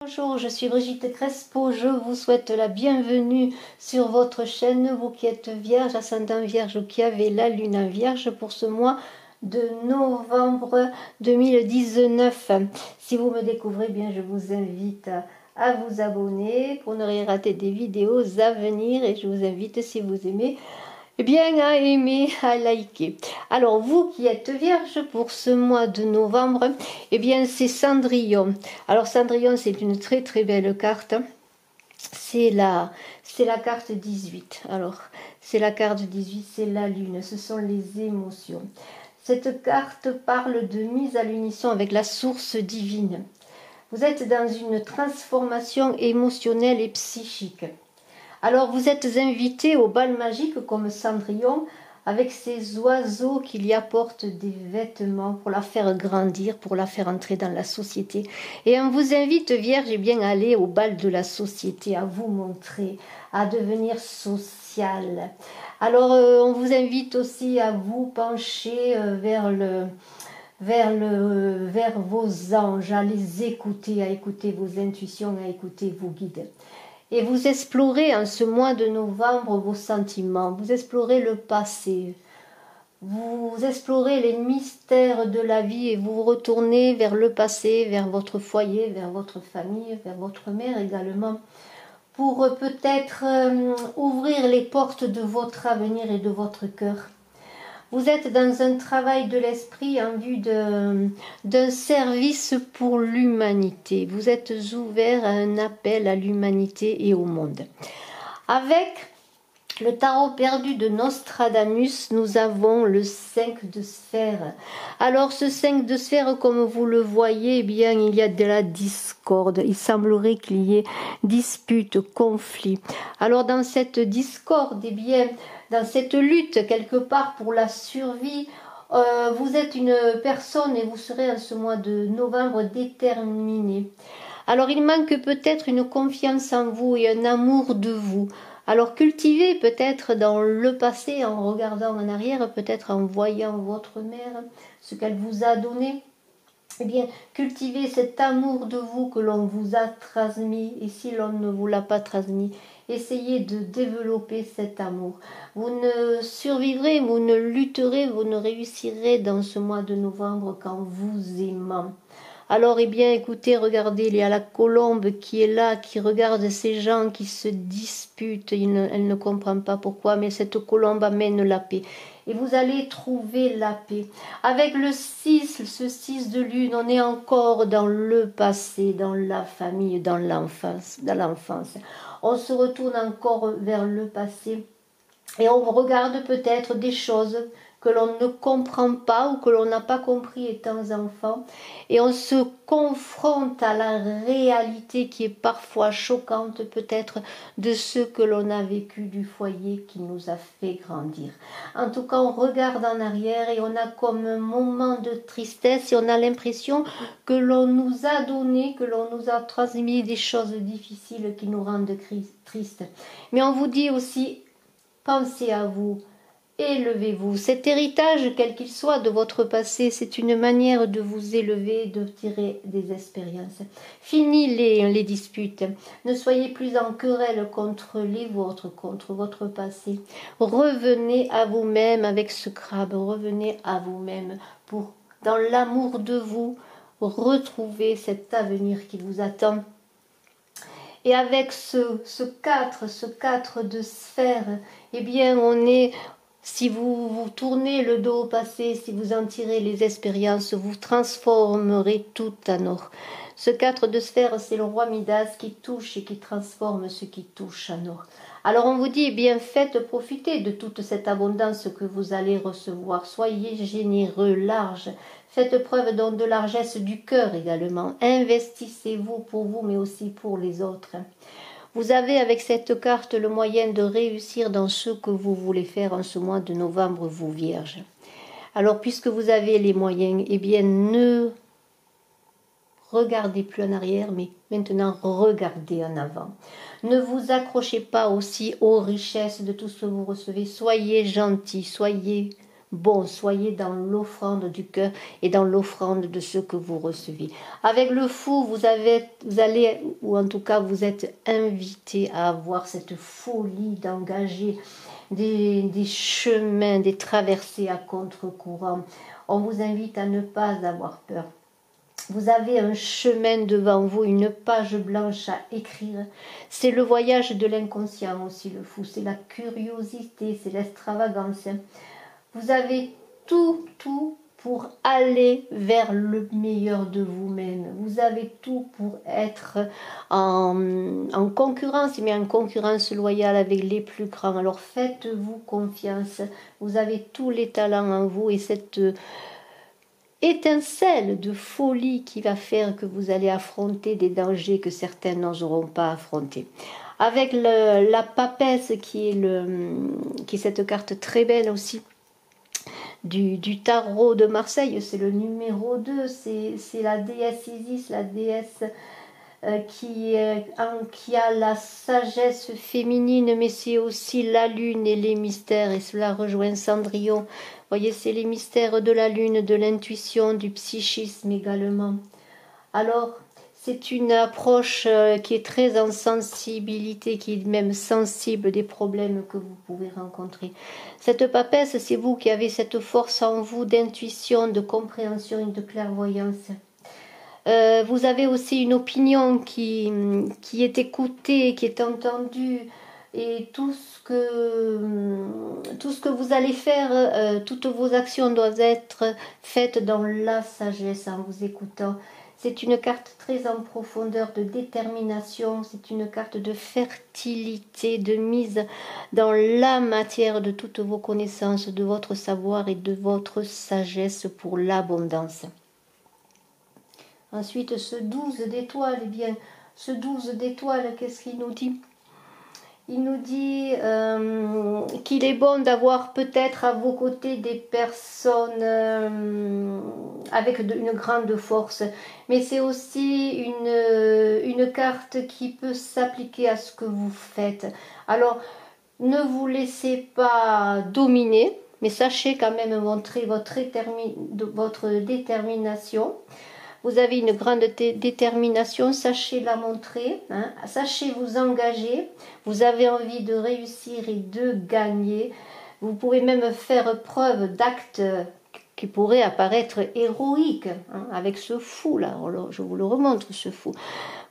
Bonjour, je suis Brigitte Crespo, je vous souhaite la bienvenue sur votre chaîne, vous qui êtes vierge, ascendant vierge ou qui avez la lune en vierge pour ce mois de novembre 2019. Si vous me découvrez bien, je vous invite à vous abonner pour ne rien rater des vidéos à venir et je vous invite, si vous aimez, bien à aimer, à liker. Alors vous qui êtes vierge pour ce mois de novembre, bien c'est Cendrillon. Alors Cendrillon, c'est une très très belle carte. C'est la carte 18. Alors c'est la carte 18, c'est la lune, ce sont les émotions. Cette carte parle de mise à l'unisson avec la source divine. Vous êtes dans une transformation émotionnelle et psychique. Alors vous êtes invité au bal magique comme Cendrillon avec ces oiseaux qui lui apportent des vêtements pour la faire grandir, pour la faire entrer dans la société. Et on vous invite, Vierge, bien à aller au bal de la société, à vous montrer, à devenir social. Alors on vous invite aussi à vous pencher vers vos anges, à les écouter, à écouter vos intuitions, à écouter vos guides. Et vous explorez en ce mois de novembre vos sentiments, vous explorez le passé, vous explorez les mystères de la vie et vous retournez vers le passé, vers votre foyer, vers votre famille, vers votre mère également, pour peut-être ouvrir les portes de votre avenir et de votre cœur. Vous êtes dans un travail de l'esprit en vue d'un service pour l'humanité. Vous êtes ouvert à un appel à l'humanité et au monde. Avec le tarot perdu de Nostradamus, nous avons le 5 de sphères. Alors ce 5 de sphères, comme vous le voyez, bien il y a de la discorde. Il semblerait qu'il y ait dispute, conflit. Alors dans cette discorde, bien dans cette lutte quelque part pour la survie, vous êtes une personne et vous serez en ce mois de novembre déterminé. Alors il manque peut-être une confiance en vous et un amour de vous. Alors cultivez peut-être dans le passé en regardant en arrière, peut-être en voyant votre mère, ce qu'elle vous a donné. Eh bien, cultivez cet amour de vous que l'on vous a transmis. Et si l'on ne vous l'a pas transmis, essayez de développer cet amour. Vous ne survivrez, vous ne lutterez, vous ne réussirez dans ce mois de novembre qu'en vous aimant. Alors, eh bien, écoutez, regardez, il y a la colombe qui est là, qui regarde ces gens qui se disputent. Elle ne comprend pas pourquoi, mais cette colombe amène la paix. Et vous allez trouver la paix. Avec le 6, ce 6 de lune, on est encore dans le passé, dans la famille, dans l'enfance. On se retourne encore vers le passé et on regarde peut-être des choses que l'on ne comprend pas ou que l'on n'a pas compris étant enfant, et on se confronte à la réalité qui est parfois choquante peut-être de ce que l'on a vécu du foyer qui nous a fait grandir. En tout cas, on regarde en arrière et on a comme un moment de tristesse et on a l'impression que l'on nous a donné, que l'on nous a transmis des choses difficiles qui nous rendent tristes. Mais on vous dit aussi, pensez à vous, élevez-vous. Cet héritage, quel qu'il soit de votre passé, c'est une manière de vous élever, de tirer des expériences. Fini les disputes. Ne soyez plus en querelle contre les vôtres, contre votre passé. Revenez à vous-même avec ce crabe. Revenez à vous-même pour, dans l'amour de vous, retrouver cet avenir qui vous attend. Et avec ce 4 de sphères, eh bien on est... Si vous tournez le dos au passé, si vous en tirez les expériences, vous transformerez tout en or. Ce 4 de sphères, c'est le roi Midas qui touche et qui transforme ce qui touche en or. Alors on vous dit, eh bien faites profiter de toute cette abondance que vous allez recevoir. Soyez généreux, large. Faites preuve donc de largesse du cœur également. Investissez-vous pour vous, mais aussi pour les autres. Vous avez avec cette carte le moyen de réussir dans ce que vous voulez faire en ce mois de novembre, vous Vierges. Alors puisque vous avez les moyens, eh bien ne regardez plus en arrière, mais maintenant regardez en avant. Ne vous accrochez pas aussi aux richesses de tout ce que vous recevez. Soyez gentils, soyez bon. Soyez dans l'offrande du cœur et dans l'offrande de ce que vous recevez. Avec le fou, vous allez, ou en tout cas vous êtes invité à avoir cette folie d'engager des chemins, des traversées à contre-courant. On vous invite à ne pas avoir peur. Vous avez un chemin devant vous, une page blanche à écrire. C'est le voyage de l'inconscient aussi, le fou. C'est la curiosité, c'est l'extravagance. Vous avez tout pour aller vers le meilleur de vous-même. Vous avez tout pour être en concurrence, mais en concurrence loyale avec les plus grands. Alors faites-vous confiance. Vous avez tous les talents en vous et cette étincelle de folie qui va faire que vous allez affronter des dangers que certains n'oseront pas affronter. Avec la papesse qui est cette carte très belle aussi du tarot de Marseille, c'est le numéro 2, c'est la déesse Isis, la déesse qui a la sagesse féminine, mais c'est aussi la lune et les mystères, et cela rejoint Cendrillon. Vous voyez, c'est les mystères de la lune, de l'intuition, du psychisme également. Alors, c'est une approche qui est très en sensibilité, qui est même sensible des problèmes que vous pouvez rencontrer. Cette papesse, c'est vous qui avez cette force en vous d'intuition, de compréhension et de clairvoyance. Vous avez aussi une opinion qui est écoutée, qui est entendue, et tout ce que vous allez faire, toutes vos actions doivent être faites dans la sagesse en vous écoutant. C'est une carte très en profondeur de détermination, c'est une carte de fertilité, de mise dans la matière de toutes vos connaissances, de votre savoir et de votre sagesse pour l'abondance. Ensuite, ce 12 d'étoiles, eh bien, ce 12 d'étoiles, qu'est-ce qu'il nous dit? Il nous dit qu'il est bon d'avoir peut-être à vos côtés des personnes avec une grande force. Mais c'est aussi une carte qui peut s'appliquer à ce que vous faites. Alors, ne vous laissez pas dominer, mais sachez quand même montrer votre détermination. Vous avez une grande détermination, sachez la montrer, hein, sachez vous engager, vous avez envie de réussir et de gagner. Vous pouvez même faire preuve d'actes qui pourraient apparaître héroïques, hein, avec ce fou là, je vous le remontre ce fou.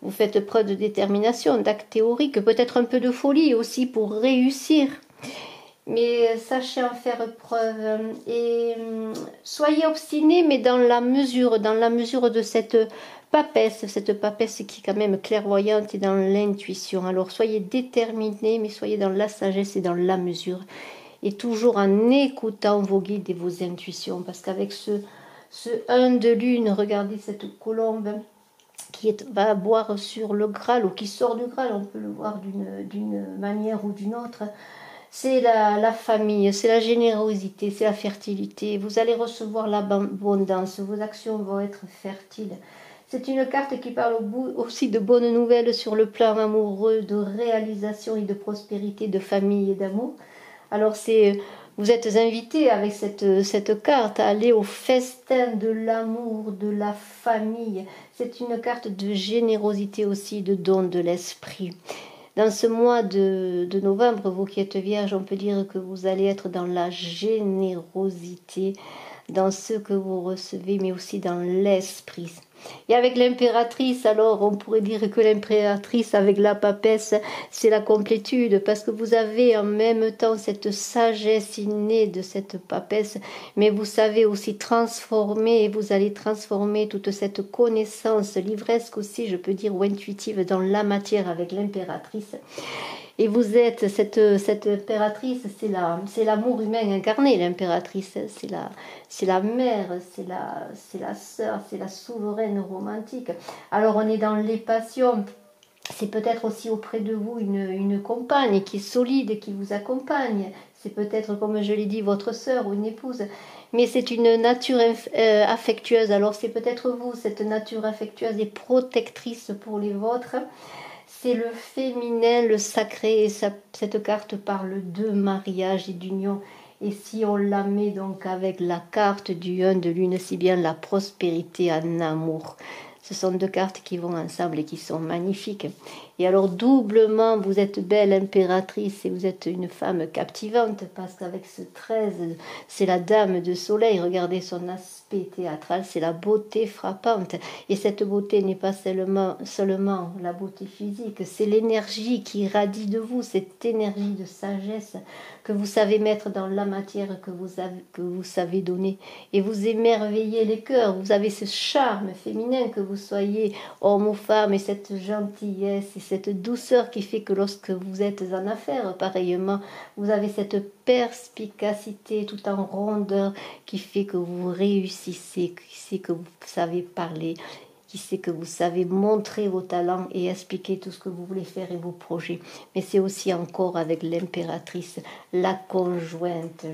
Vous faites preuve de détermination, d'actes théoriques, peut-être un peu de folie aussi pour réussir. Mais sachez en faire preuve et soyez obstinés, mais dans la mesure de cette papesse qui est quand même clairvoyante et dans l'intuition. Alors soyez déterminés, mais soyez dans la sagesse et dans la mesure, et toujours en écoutant vos guides et vos intuitions, parce qu'avec ce 1 de lune, regardez cette colombe qui va boire sur le Graal, ou qui sort du Graal, on peut le voir d'une manière ou d'une autre. C'est la famille, c'est la générosité, c'est la fertilité. Vous allez recevoir l'abondance, vos actions vont être fertiles. C'est une carte qui parle aussi de bonnes nouvelles sur le plan amoureux, de réalisation et de prospérité, de famille et d'amour. Alors vous êtes invités avec cette carte à aller au festin de l'amour, de la famille. C'est une carte de générosité aussi, de don de l'esprit. Dans ce mois de novembre, vous qui êtes vierge, on peut dire que vous allez être dans la générosité, dans ce que vous recevez, mais aussi dans l'esprit. Et avec l'impératrice, alors on pourrait dire que l'impératrice avec la papesse, c'est la complétude, parce que vous avez en même temps cette sagesse innée de cette papesse, mais vous savez aussi transformer, et vous allez transformer toute cette connaissance livresque aussi, je peux dire, ou intuitive, dans la matière avec l'impératrice. Et vous êtes cette impératrice, c'est l'amour humain incarné, l'impératrice, c'est la mère, c'est la sœur, c'est la souveraine romantique. Alors on est dans les passions. C'est peut-être aussi auprès de vous une compagne qui est solide, qui vous accompagne. C'est peut-être, comme je l'ai dit, votre sœur ou une épouse. Mais c'est une nature affectueuse. Alors c'est peut-être vous, cette nature affectueuse et protectrice pour les vôtres. C'est le féminin, le sacré, et cette carte parle de mariage et d'union. Et si on la met donc avec la carte du 1 de lune, c'est bien la prospérité en amour. Ce sont deux cartes qui vont ensemble et qui sont magnifiques. Et alors doublement, vous êtes belle impératrice et vous êtes une femme captivante parce qu'avec ce 13, c'est la dame de soleil. Regardez son aspect théâtral, c'est la beauté frappante. Et cette beauté n'est pas seulement la beauté physique, c'est l'énergie qui irradie de vous, cette énergie de sagesse que vous savez mettre dans la matière que vous savez donner. Et vous émerveillez les cœurs, vous avez ce charme féminin, que vous soyez homme ou femme, et cette gentillesse et cette douceur qui fait que lorsque vous êtes en affaires, pareillement, vous avez cette perspicacité tout en rondeur qui fait que vous réussissez, qui fait que vous savez parler, qui sait que vous savez montrer vos talents et expliquer tout ce que vous voulez faire et vos projets. Mais c'est aussi encore avec l'impératrice, la conjointe,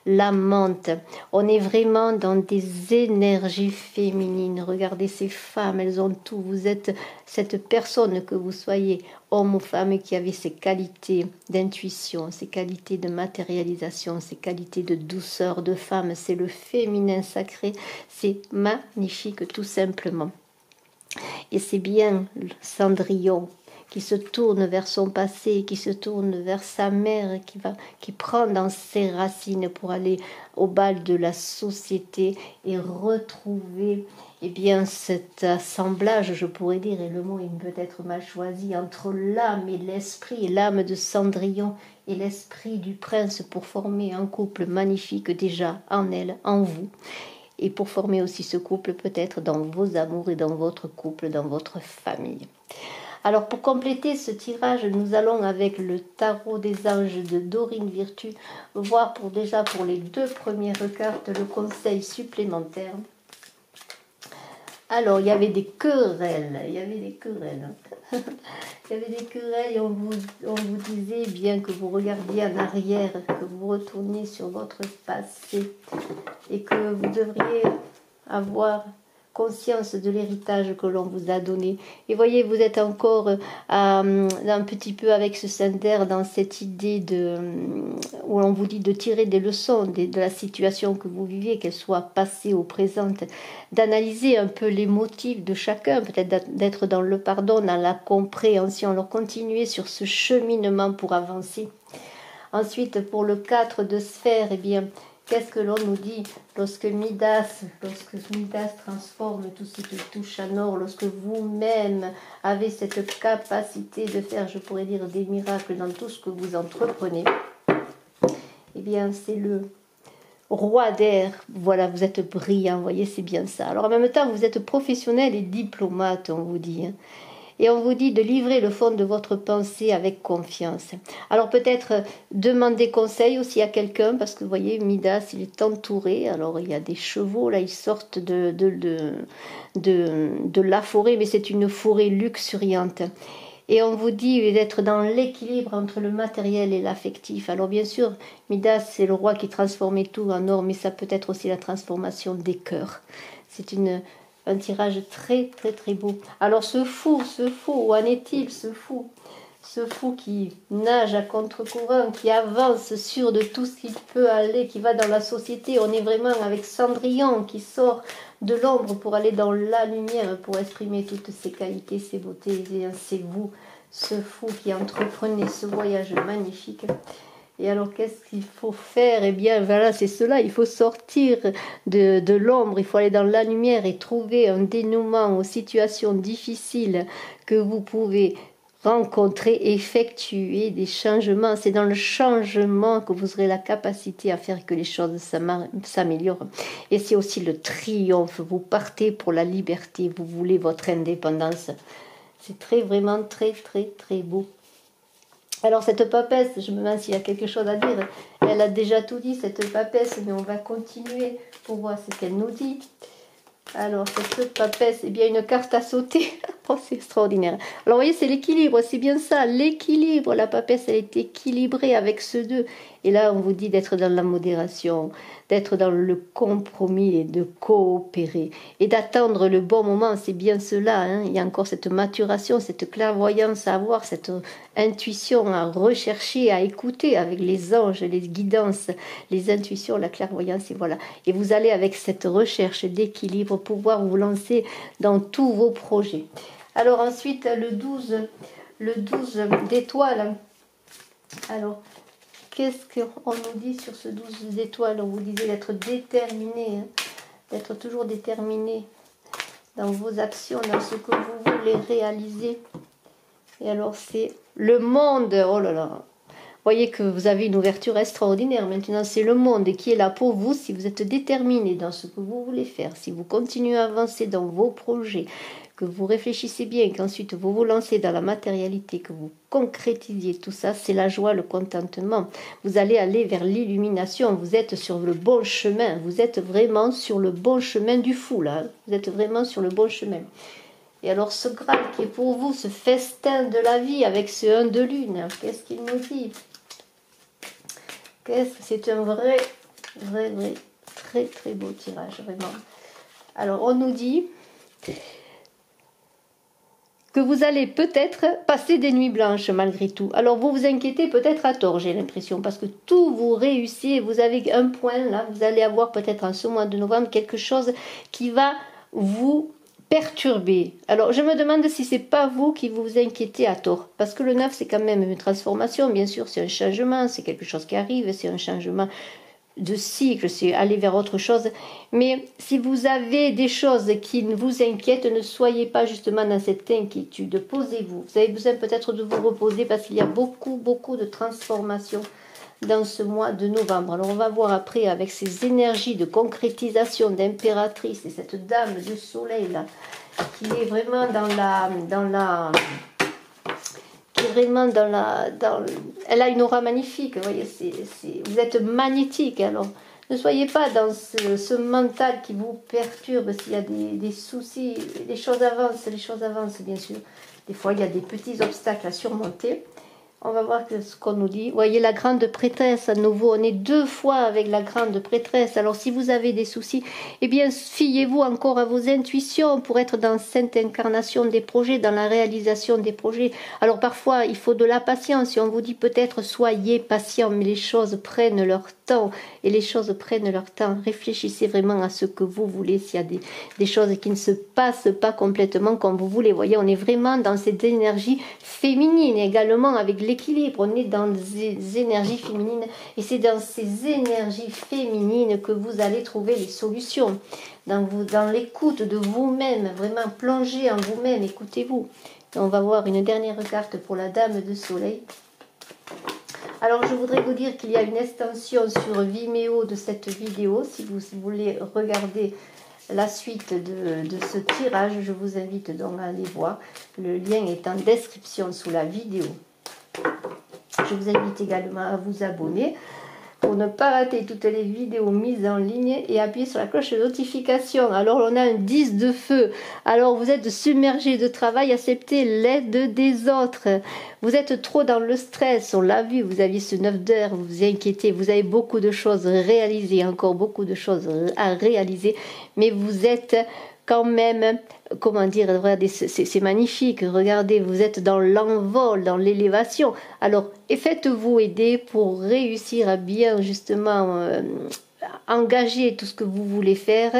l'amante. On est vraiment dans des énergies féminines. Regardez ces femmes, elles ont tout. Vous êtes cette personne, que vous soyez homme ou femme, qui avait ces qualités d'intuition, ces qualités de matérialisation, ces qualités de douceur de femme. C'est le féminin sacré. C'est magnifique tout simplement. Et c'est bien Cendrillon qui se tourne vers son passé, qui se tourne vers sa mère, qui prend dans ses racines pour aller au bal de la société et retrouver bien cet assemblage, je pourrais dire, et le mot est peut-être mal choisi, entre l'âme et l'esprit, l'âme de Cendrillon et l'esprit du prince, pour former un couple magnifique déjà en elle, en vous. Et pour former aussi ce couple peut-être dans vos amours et dans votre couple, dans votre famille. Alors pour compléter ce tirage, nous allons avec le tarot des anges de Dorine Virtue voir déjà pour les deux premières cartes le conseil supplémentaire. Alors, il y avait des querelles, il y avait des querelles et on vous disait bien que vous regardiez en arrière, que vous retourniez sur votre passé et que vous devriez avoir conscience de l'héritage que l'on vous a donné. Et voyez, vous êtes encore un petit peu avec ce Cinder dans cette idée où on vous dit de tirer des leçons de la situation que vous vivez, qu'elle soit passée ou présente, d'analyser un peu les motifs de chacun, peut-être d'être dans le pardon, dans la compréhension, alors continuer sur ce cheminement pour avancer. Ensuite, pour le 4 de sphère, eh bien, qu'est-ce que l'on nous dit lorsque Midas transforme tout ce qui touche en or, lorsque vous-même avez cette capacité de faire, je pourrais dire, des miracles dans tout ce que vous entreprenez, eh bien, c'est le roi d'air. Voilà, vous êtes brillant, vous voyez, c'est bien ça. Alors, en même temps, vous êtes professionnel et diplomate, on vous dit, hein. Et on vous dit de livrer le fond de votre pensée avec confiance. Alors peut-être demander conseil aussi à quelqu'un, parce que vous voyez, Midas, il est entouré. Alors il y a des chevaux, là, ils sortent de la forêt, mais c'est une forêt luxuriante. Et on vous dit d'être dans l'équilibre entre le matériel et l'affectif. Alors bien sûr, Midas, c'est le roi qui transformait tout en or, mais ça peut être aussi la transformation des cœurs. C'est un tirage très très très beau. Alors ce fou, où en est-il ce fou qui nage à contre-courant, qui avance sûr de tout ce qu'il peut aller, qui va dans la société. On est vraiment avec Cendrillon qui sort de l'ombre pour aller dans la lumière, pour exprimer toutes ses qualités, ses beautés. C'est vous, ce fou qui entreprenez ce voyage magnifique. Et alors, qu'est-ce qu'il faut faire? Eh bien, voilà, c'est cela. Il faut sortir de l'ombre, il faut aller dans la lumière et trouver un dénouement aux situations difficiles que vous pouvez rencontrer, effectuer des changements. C'est dans le changement que vous aurez la capacité à faire que les choses s'améliorent. Et c'est aussi le triomphe. Vous partez pour la liberté, vous voulez votre indépendance. C'est vraiment très, très, très beau. Alors cette papesse, je me demande s'il y a quelque chose à dire. Elle a déjà tout dit, cette papesse, mais on va continuer pour voir ce qu'elle nous dit. Alors cette papesse, eh bien une carte à sauter. Oh, c'est extraordinaire. Alors vous voyez, c'est l'équilibre, c'est bien ça, l'équilibre. La papesse, elle est équilibrée avec ce 2. Et là, on vous dit d'être dans la modération, d'être dans le compromis et de coopérer. Et d'attendre le bon moment, c'est bien cela. Hein. Il y a encore cette maturation, cette clairvoyance à avoir, cette intuition à rechercher, à écouter avec les anges, les guidances, les intuitions, la clairvoyance, et voilà. Et vous allez avec cette recherche d'équilibre pouvoir vous lancer dans tous vos projets. Alors ensuite, le 12 d'étoiles. Alors, qu'est-ce qu'on nous dit sur ce 12 d'étoiles? On vous disait d'être déterminé, hein, d'être toujours déterminé dans vos actions, dans ce que vous voulez réaliser. Et alors, c'est le monde. Oh là là! Vous voyez que vous avez une ouverture extraordinaire. Maintenant, c'est le monde qui est là pour vous si vous êtes déterminé dans ce que vous voulez faire, si vous continuez à avancer dans vos projets, que vous réfléchissez bien, qu'ensuite vous vous lancez dans la matérialité, que vous concrétisiez tout ça, c'est la joie, le contentement. Vous allez aller vers l'illumination, vous êtes sur le bon chemin, vous êtes vraiment sur le bon chemin du fou, là. Vous êtes vraiment sur le bon chemin. Et alors ce Graal qui est pour vous, ce festin de la vie avec ce 1 de lune, qu'est-ce qu'il nous dit? C'est un vrai, très très beau tirage, vraiment. Alors on nous dit que vous allez peut-être passer des nuits blanches malgré tout. Alors vous vous inquiétez peut-être à tort, j'ai l'impression, parce que tout vous réussit, vous avez un point là, vous allez avoir peut-être en ce mois de novembre quelque chose qui va vous perturber. Alors je me demande si c'est pas vous qui vous inquiétez à tort, parce que le 9 c'est quand même une transformation, bien sûr c'est un changement, c'est quelque chose qui arrive, c'est un changement de cycle, c'est aller vers autre chose. Mais si vous avez des choses qui vous inquiètent, ne soyez pas justement dans cette inquiétude. Posez-vous. Vous avez besoin peut-être de vous reposer parce qu'il y a beaucoup de transformations dans ce mois de novembre. Alors on va voir après avec ces énergies de concrétisation d'impératrice et cette dame de soleil là qui est vraiment elle a une aura magnifique, vous voyez, vous êtes magnétique, alors ne soyez pas dans ce mental qui vous perturbe s'il y a des soucis, les choses avancent bien sûr, des fois il y a des petits obstacles à surmonter. On va voir ce qu'on nous dit. Vous voyez la grande prêtresse à nouveau. On est 2 fois avec la grande prêtresse. Alors si vous avez des soucis, eh bien fiez-vous encore à vos intuitions pour être dans cette incarnation des projets, dans la réalisation des projets. Alors parfois il faut de la patience. Et on vous dit peut-être soyez patient, mais les choses prennent leur temps. Et les choses prennent leur temps. Réfléchissez vraiment à ce que vous voulez. S'il y a des choses qui ne se passent pas complètement comme vous voulez. Vous voyez, on est vraiment dans cette énergie féminine également avec l'équilibre, on est dans des énergies féminines et c'est dans ces énergies féminines que vous allez trouver les solutions, dans l'écoute de vous-même, vraiment plongez en vous-même, écoutez-vous. On va voir une dernière carte pour la dame de soleil. Alors je voudrais vous dire qu'il y a une extension sur Vimeo de cette vidéo, si vous voulez regarder la suite de ce tirage, je vous invite donc à aller voir, le lien est en description sous la vidéo. Je vous invite également à vous abonner pour ne pas rater toutes les vidéos mises en ligne et appuyer sur la cloche de notification. Alors on a un 10 de feu, alors vous êtes submergé de travail, acceptez l'aide des autres. Vous êtes trop dans le stress, on l'a vu, vous aviez ce 9 d'heures, vous vous inquiétez, vous avez beaucoup de choses réalisées, encore beaucoup de choses à réaliser, mais vous êtes quand même, comment dire, regardez, c'est magnifique, regardez, vous êtes dans l'envol, dans l'élévation. Alors, faites-vous aider pour réussir à bien, justement, engager tout ce que vous voulez faire,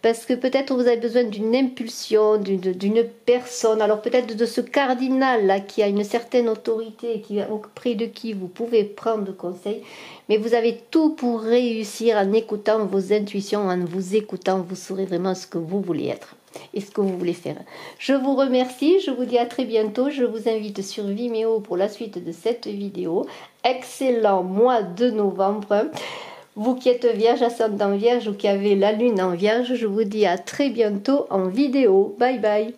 parce que peut-être vous avez besoin d'une impulsion, d'une personne, alors peut-être de ce cardinal-là qui a une certaine autorité, auprès de qui vous pouvez prendre conseil, mais vous avez tout pour réussir en écoutant vos intuitions, en vous écoutant, vous saurez vraiment ce que vous voulez être et ce que vous voulez faire. Je vous remercie, je vous dis à très bientôt, je vous invite sur Vimeo pour la suite de cette vidéo. Excellent mois de novembre. Vous qui êtes vierge, ascendant vierge ou qui avez la lune en vierge, je vous dis à très bientôt en vidéo. Bye bye.